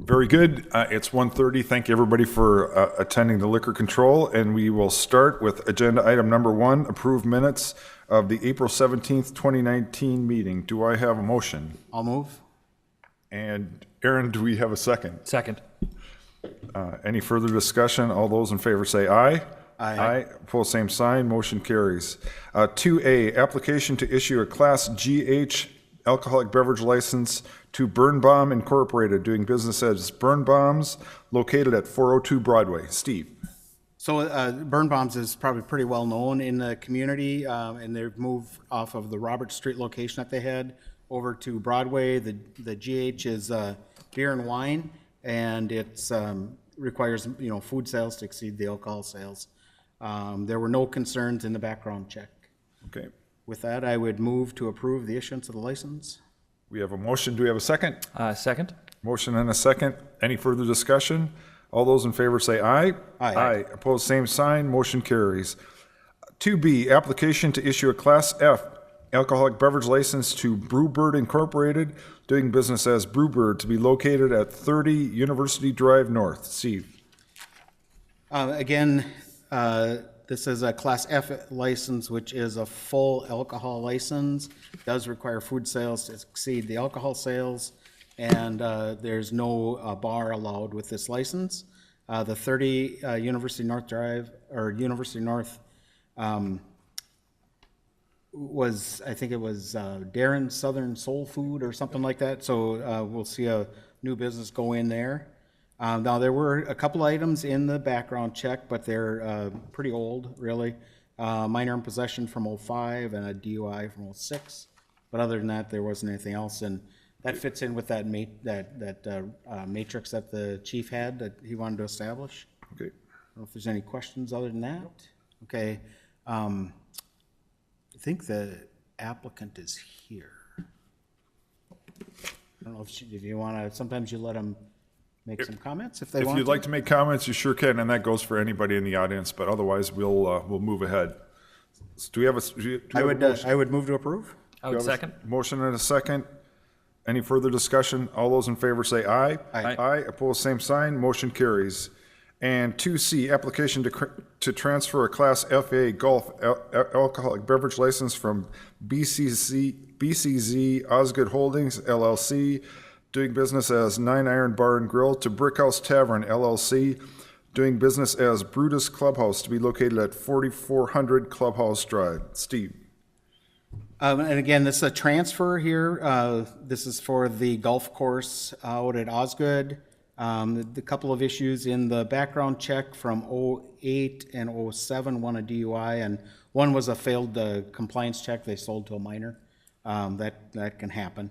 Very good. It's 1:30. Thank you, everybody, for attending the liquor control, and we will start with agenda item number 1, approved minutes of the April 17th, 2019 meeting. Do I have a motion? I'll move. And Aaron, do we have a second? Second. Any further discussion? All those in favor say aye. Aye. Opposed, same sign. Motion carries. 2A, application to issue a Class GH alcoholic beverage license to Birnbaum Incorporated, doing business as Birnbaum's, located at 402 Broadway. Steve. So Birnbaum's is probably pretty well known in the community, and they've moved off of the Robert Street location that they had over to Broadway. The GH is beer and wine, and it's requires food sales to exceed the alcohol sales. There were no concerns in the background check. Okay. With that, I would move to approve the issuance of the license. We have a motion. Do we have a second? Second. Motion and a second. Any further discussion? All those in favor say aye. Aye. Opposed, same sign. Motion carries. 2B, application to issue a Class F alcoholic beverage license to Brewbird Incorporated, doing business as Brewbird, to be located at 30 University Drive North. Steve. Again, this is a Class F license, which is a full alcohol license. Does require food sales to exceed the alcohol sales, and there's no bar allowed with this license. The 30 University North Drive, or University North, was, I think it was Darren's Southern Soul Food or something like that. So we'll see a new business go in there. Now, there were a couple items in the background check, but they're pretty old, really. Minor in possession from '05 and a DUI from '06. But other than that, there wasn't anything else. And that fits in with that matrix that the chief had that he wanted to establish. Okay. I don't know if there's any questions other than that. Okay. I think the applicant is here. I don't know if you want to, sometimes you let them make some comments if they want. If you'd like to make comments, you sure can, and that goes for anybody in the audience, but otherwise we'll move ahead. So do we have a I would move to approve. I would second. Motion and a second. Any further discussion? All those in favor say aye. Aye. Opposed, same sign. Motion carries. And 2C, application to transfer a Class FA Golf alcoholic beverage license from BCZ Osgood Holdings, LLC, doing business as 9 Iron Bar and Grill, to Brickhouse Tavern, LLC, doing business as Brutus Clubhouse, to be located at 4400 Clubhouse Drive. Steve. And again, this is a transfer here. This is for the golf course out at Osgood. The couple of issues in the background check from '08 and '07, one a DUI, and one was a failed compliance check they sold to a minor. That can happen.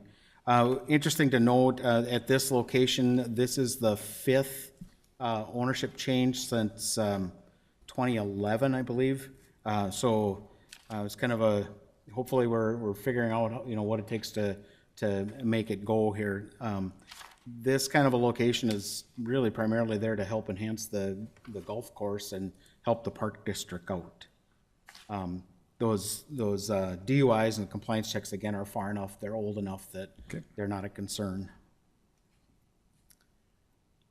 Interesting to note, at this location, this is the 5th ownership change since 2011, I believe. So it's kind of a, hopefully we're figuring out what it takes to make it go here. This kind of a location is really primarily there to help enhance the golf course and help the park district out. Those DUIs and compliance checks, again, are far enough, they're old enough that they're not a concern.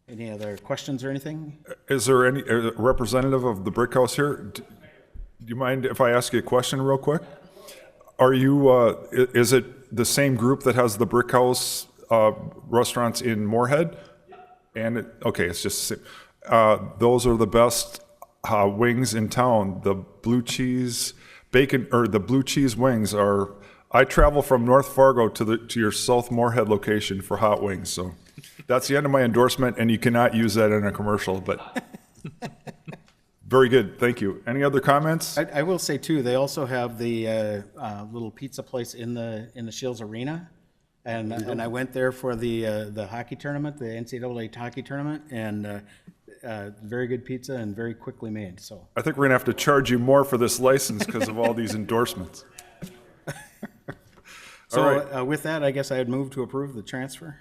Any other questions or anything? Is there any representative of the Brickhouse here? Do you mind if I ask you a question real quick? Are you, is it the same group that has the Brickhouse restaurants in Moorhead? And okay, it's just those are the best wings in town. The blue cheese bacon, or the blue cheese wings are. I travel from North Fargo to your South Moorhead location for hot wings. So that's the end of my endorsement, and you cannot use that in a commercial. But very good, thank you. Any other comments? I will say too, they also have the little pizza place in the Shields Arena. And I went there for the hockey tournament, the NCAA hockey tournament, and very good pizza and very quickly made. So I think we're gonna have to charge you more for this license because of all these endorsements. So right. With that, I guess I'd move to approve the transfer.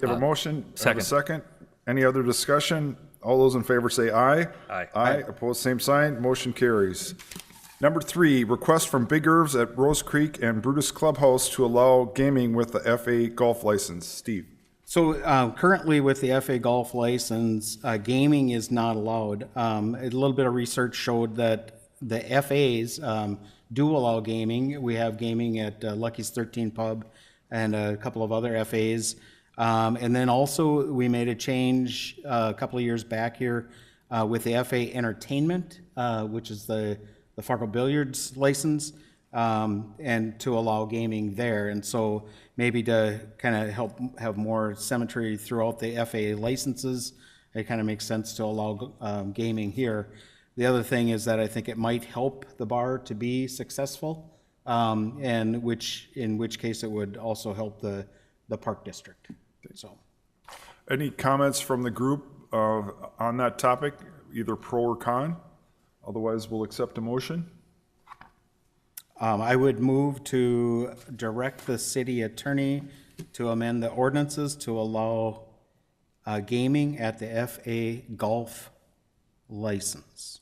You have a motion? Second. Have a second. Any other discussion? All those in favor say aye. Aye. Opposed, same sign. Motion carries. Number 3, request from Big Irv's at Rose Creek and Brutus Clubhouse to allow gaming with the FA golf license. Steve. So currently with the FA golf license, gaming is not allowed. A little bit of research showed that the FAs do allow gaming. We have gaming at Lucky's 13 Pub and a couple of other FAs. And then also we made a change a couple of years back here with the FA Entertainment, which is the Fargo Billiards license, and to allow gaming there. And so maybe to kind of help have more symmetry throughout the FA licenses, it kind of makes sense to allow gaming here. The other thing is that I think it might help the bar to be successful, and in which case it would also help the park district. So, Any comments from the group on that topic, either pro or con? Otherwise, we'll accept a motion. I would move to direct the city attorney to amend the ordinances to allow gaming at the FA golf license.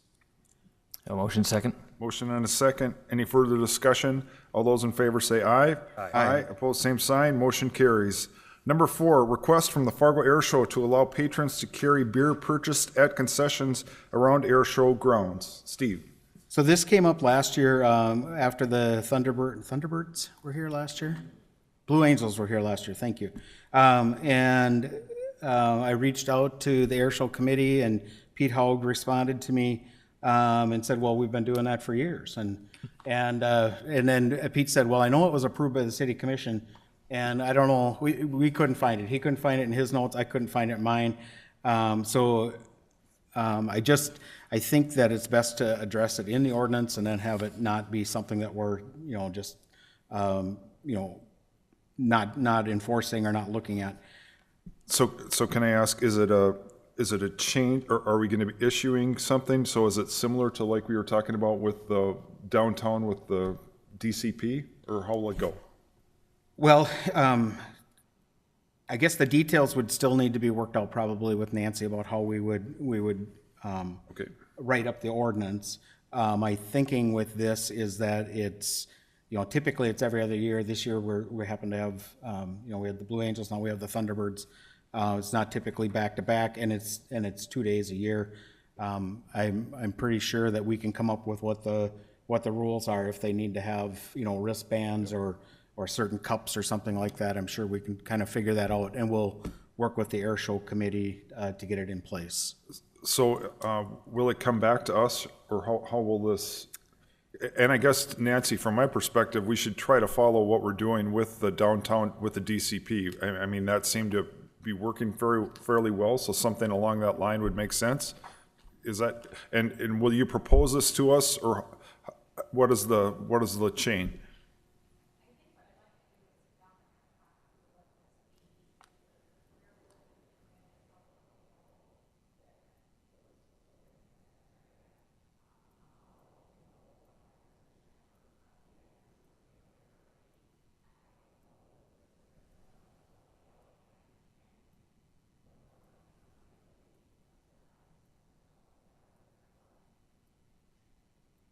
A motion second. Motion and a second. Any further discussion? All those in favor say aye. Aye. Opposed, same sign. Motion carries. Number 4, request from the Fargo Airshow to allow patrons to carry beer purchased at concessions around Airshow grounds. Steve. So this came up last year after the Thunderbirds were here last year? Blue Angels were here last year, thank you. And I reached out to the Airshow committee, and Pete Haug responded to me and said, well, we've been doing that for years. And then Pete said, well, I know it was approved by the city commission, and I don't know, we couldn't find it. He couldn't find it in his notes, I couldn't find it in mine. I think that it's best to address it in the ordinance and then have it not be something that we're, just, not enforcing or not looking at. So can I ask, is it a change, or are we going to be issuing something? So is it similar to like we were talking about with the downtown with the DCP, or how will it go? Well, I guess the details would still need to be worked out probably with Nancy about how we would Okay. write up the ordinance. My thinking with this is that it's, typically it's every other year. This year we happen to have, we had the Blue Angels, now we have the Thunderbirds. It's not typically back to back, and it's 2 days a year. I'm pretty sure that we can come up with what the rules are if they need to have, wristbands or certain cups or something like that. I'm sure we can kind of figure that out, and we'll work with the Airshow committee to get it in place. So will it come back to us, or how will this, and I guess, Nancy, from my perspective, we should try to follow what we're doing with the downtown, with the DCP. I mean, that seemed to be working fairly well, so something along that line would make sense. Is that, and will you propose this to us, or what is the chain?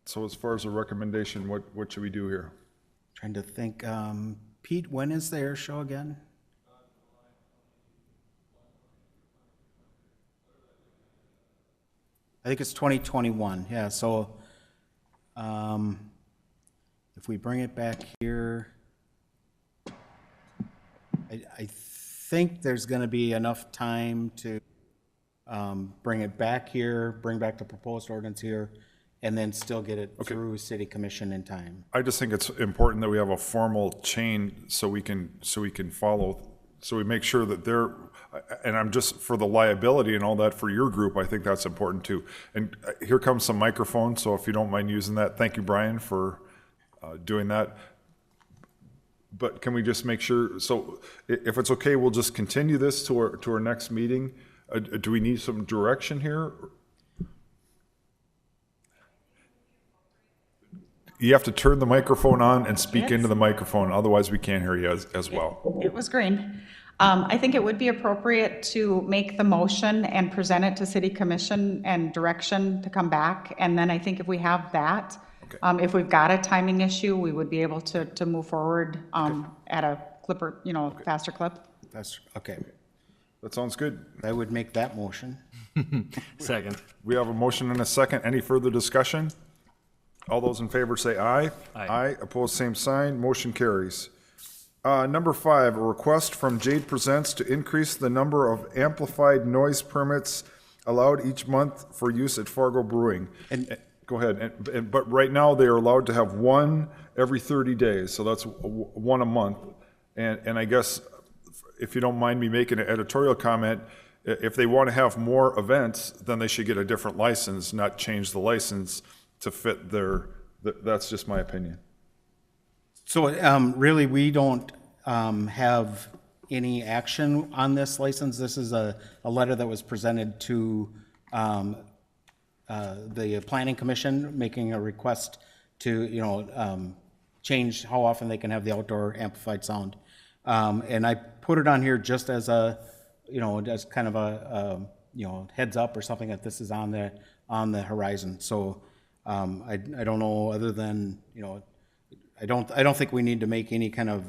So as far as a recommendation, what should we do here? Trying to think, Pete, when is the air show again? I think it's 2021, yeah, so if we bring it back here, I think there's gonna be enough time to bring it back here, bring back the proposed ordinance here, and then still get it through city commission in time. I just think it's important that we have a formal chain so we can follow, so we make sure that they're, and I'm just, for the liability and all that for your group, I think that's important too. And here comes some microphones, so if you don't mind using that, thank you, Brian, for doing that. But can we just make sure, so if it's okay, we'll just continue this to our next meeting. Do we need some direction here? You have to turn the microphone on and speak into the microphone, otherwise we can't hear you as well. It was green. I think it would be appropriate to make the motion and present it to City Commission and direction to come back. And then I think if we have that, if we've got a timing issue, we would be able to move forward at a clipper, faster clip. That's okay. That sounds good. I would make that motion. Second. We have a motion and a second. Any further discussion? All those in favor say aye. Aye. Opposed, same sign. Motion carries. Number 5, a request from Jade Presents to increase the number of amplified noise permits allowed each month for use at Fargo Brewing. Go ahead. But right now, they are allowed to have one every 30 days, so that's one a month. And I guess, if you don't mind me making an editorial comment, if they want to have more events, then they should get a different license, not change the license to fit that's just my opinion. So really, we don't have any action on this license. This is a letter that was presented to the Planning Commission, making a request to, change how often they can have the outdoor amplified sound. And I put it on here just as a, as kind of a, heads up or something that this is on the horizon. So I don't know, other than, I don't think we need to make any kind of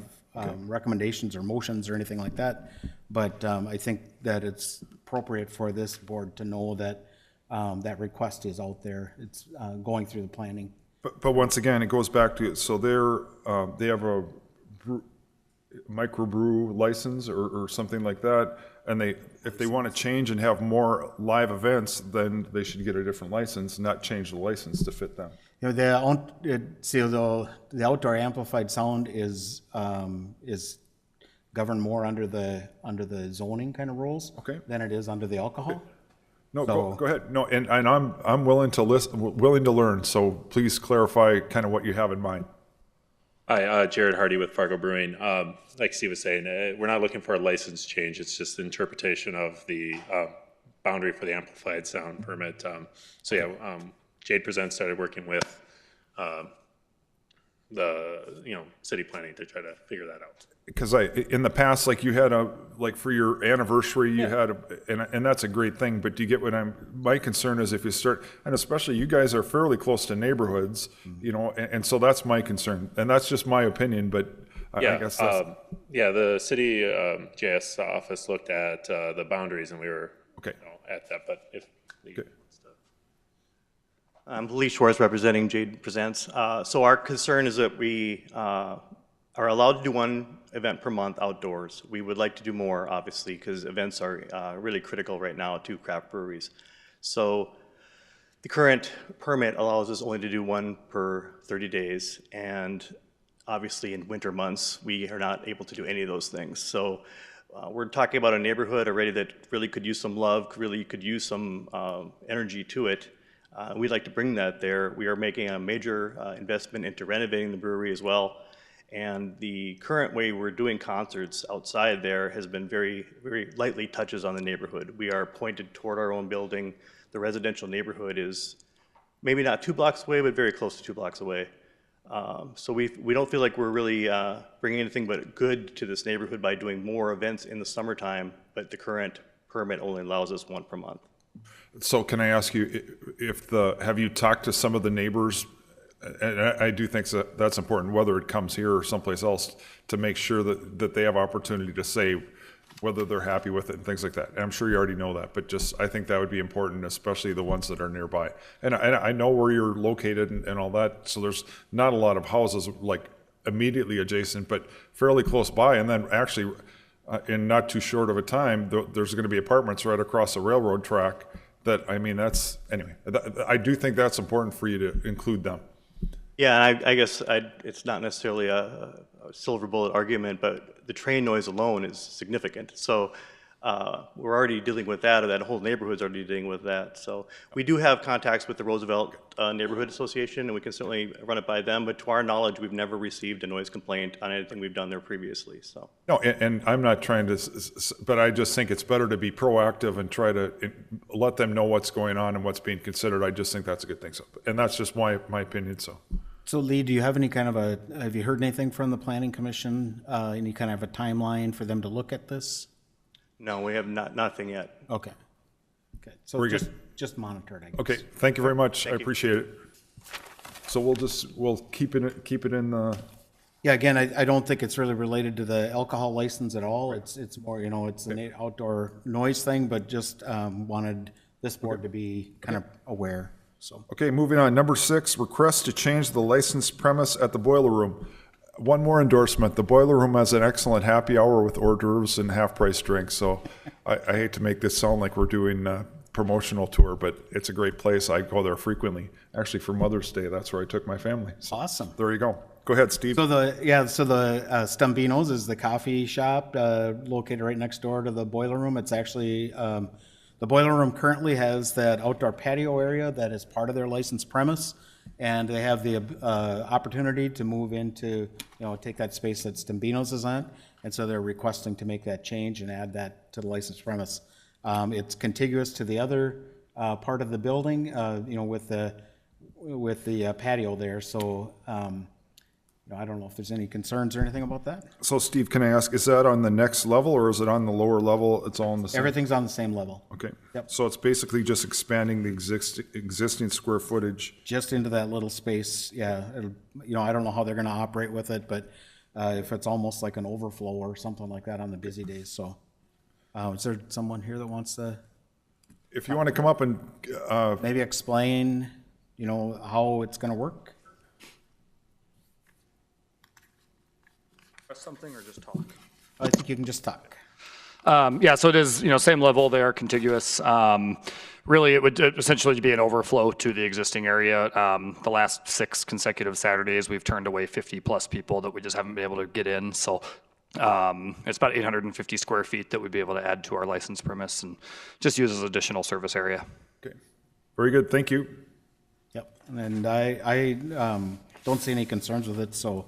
recommendations or motions or anything like that. But I think that it's appropriate for this board to know that that request is out there. It's going through the planning. But once again, it goes back to, so they have a microbrew license or something like that, and if they want to change and have more live events, then they should get a different license, not change the license to fit them. The outdoor amplified sound is governed more under the zoning kind of rules than it is under the alcohol. No, go ahead. No, and I'm willing to willing to learn. So please clarify kind of what you have in mind. Hi, Jared Hardy with Fargo Brewing. Like Steve was saying, we're not looking for a license change. It's just interpretation of the boundary for the amplified sound permit. Jade Presents started working with the city planning to try to figure that out. Because in the past, like you had for your anniversary, you had and that's a great thing. But do you get what my concern is if you start, and especially you guys are fairly close to neighborhoods, and so that's my concern, and that's just my opinion. But I guess that's, the city JS office looked at the boundaries, and we were at that. But if I'm Lee Schwartz representing Jade Presents. So our concern is that we are allowed to do one event per month outdoors. We would like to do more, obviously, because events are really critical right now to craft breweries. So the current permit allows us only to do one per 30 days. And obviously in winter months, we are not able to do any of those things. So we're talking about a neighborhood already that really could use some love, really could use some energy to it. We'd like to bring that there. We are making a major investment into renovating the brewery as well. And the current way we're doing concerts outside there has been very, very lightly touches on the neighborhood. We are pointed toward our own building. The residential neighborhood is maybe not 2 blocks away, but very close to 2 blocks away. So we don't feel like we're really bringing anything but good to this neighborhood by doing more events in the summertime, but the current permit only allows us one per month. So can I ask you have you talked to some of the neighbors? And I do think that's important, whether it comes here or someplace else, to make sure that they have opportunity to say whether they're happy with it and things like that. And I'm sure you already know that, but I think that would be important, especially the ones that are nearby. And I know where you're located and all that, so there's not a lot of houses like immediately adjacent, but fairly close by. And then actually, in not too short of a time, there's going to be apartments right across the railroad track. I do think that's important for you to include them. Yeah, I guess it's not necessarily a silver bullet argument, but the train noise alone is significant. So we're already dealing with that, or that whole neighborhood's already dealing with that. So we do have contacts with the Roosevelt Neighborhood Association, and we can certainly run it by them. But to our knowledge, we've never received a noise complaint on anything we've done there previously. So no, and I'm not trying to, but I just think it's better to be proactive and try to let them know what's going on and what's being considered. I just think that's a good thing. So, and that's just my opinion. So Lee, do you have any kind of have you heard anything from the Planning Commission? Any kind of a timeline for them to look at this? No, we have nothing yet. Okay. So Very good. just monitor it, I guess. Okay, thank you very much. I you. appreciate it. So we'll keep it in the Yeah, again, I don't think it's really related to the alcohol license at all. It's more, it's an outdoor noise thing, but just wanted this board to be kind of aware, so. Okay, moving on. Number 6, request to change the licensed premise at the boiler room. One more endorsement. The boiler room has an excellent happy hour with hors d'oeuvres and half-price drinks, so I hate to make this sound like we're doing a promotional tour, but it's a great place. I go there frequently. Actually, for Mother's Day, that's where I took my family. So Awesome. there you go. Go ahead, Steve. So the Stumbino's is the coffee shop located right next door to the boiler room. It's actually, the boiler room currently has that outdoor patio area that is part of their licensed premise. And they have the opportunity to move into, take that space that Stumbino's is on. And so they're requesting to make that change and add that to the licensed premise. It's contiguous to the other part of the building, with the patio there. So, I don't know if there's any concerns or anything about that. So Steve, can I ask, is that on the next level or is it on the lower level? It's all in the same? Everything's on the same level, Okay. Yep. So it's basically just expanding the existing square footage. just into that little space. Yeah, I don't know how they're going to operate with it, but if it's almost like an overflow or something like that on the busy days. So, is there someone here that wants to If you want to come up and, maybe explain, how it's going to work? Something or just talk? I think you can just talk. Yeah, so it is, same level, they are contiguous. Really, it would essentially be an overflow to the existing area. The last 6 consecutive Saturdays, we've turned away 50-plus people that we just haven't been able to get in. So it's about 850 square feet that we'd be able to add to our license premise and just use as additional service area. okay. Very good, thank you. Yep, and I don't see any concerns with it, so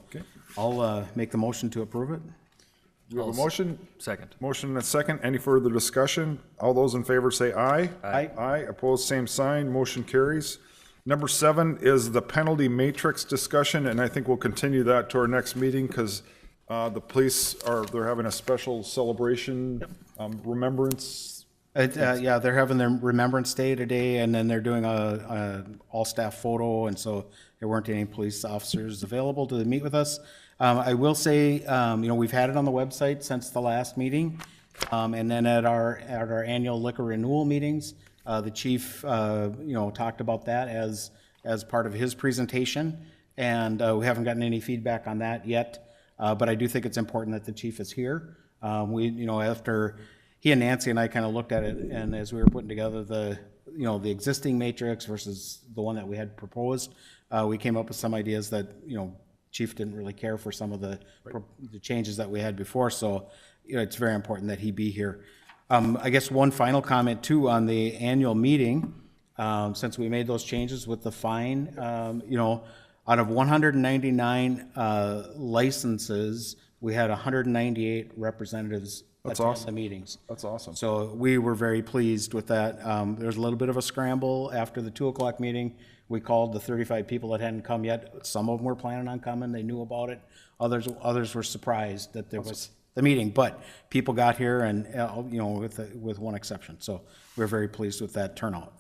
I'll make the motion to approve it. We have a motion? Second. Motion and a second. Any further discussion? All those in favor say aye. Aye. Aye. Opposed, same sign. Motion carries. Number 7 is the penalty matrix discussion, and I think we'll continue that to our next meeting because the police they're having a special celebration, remembrance. Yeah, they're having their Remembrance Day today, and then they're doing a all-staff photo, and so there weren't any police officers available to meet with us. I will say, we've had it on the website since the last meeting, and then at our annual liquor renewal meetings, the chief, talked about that as part of his presentation, and we haven't gotten any feedback on that yet, but I do think it's important that the chief is here. After he and Nancy and I kind of looked at it, and as we were putting together the existing matrix versus the one that we had proposed, we came up with some ideas that, Chief didn't really care for some of the changes that we had before, so, it's very important that he be here. I guess one final comment too on the annual meeting, since we made those changes with the fine, out of 199 licenses, we had 198 representatives That's attend awesome. the meetings. That's awesome. So we were very pleased with that. There was a little bit of a scramble after the 2 o'clock meeting. We called the 35 people that hadn't come yet. Some of them were planning on coming. They knew about it. Others were surprised that there was the meeting, but people got here and, with one exception. So we're very pleased with that turnout.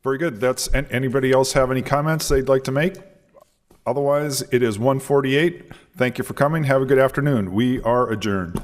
Very good. Anybody else have any comments they'd like to make? Otherwise, it is 1:48. Thank you for coming. Have a good afternoon. We are adjourned.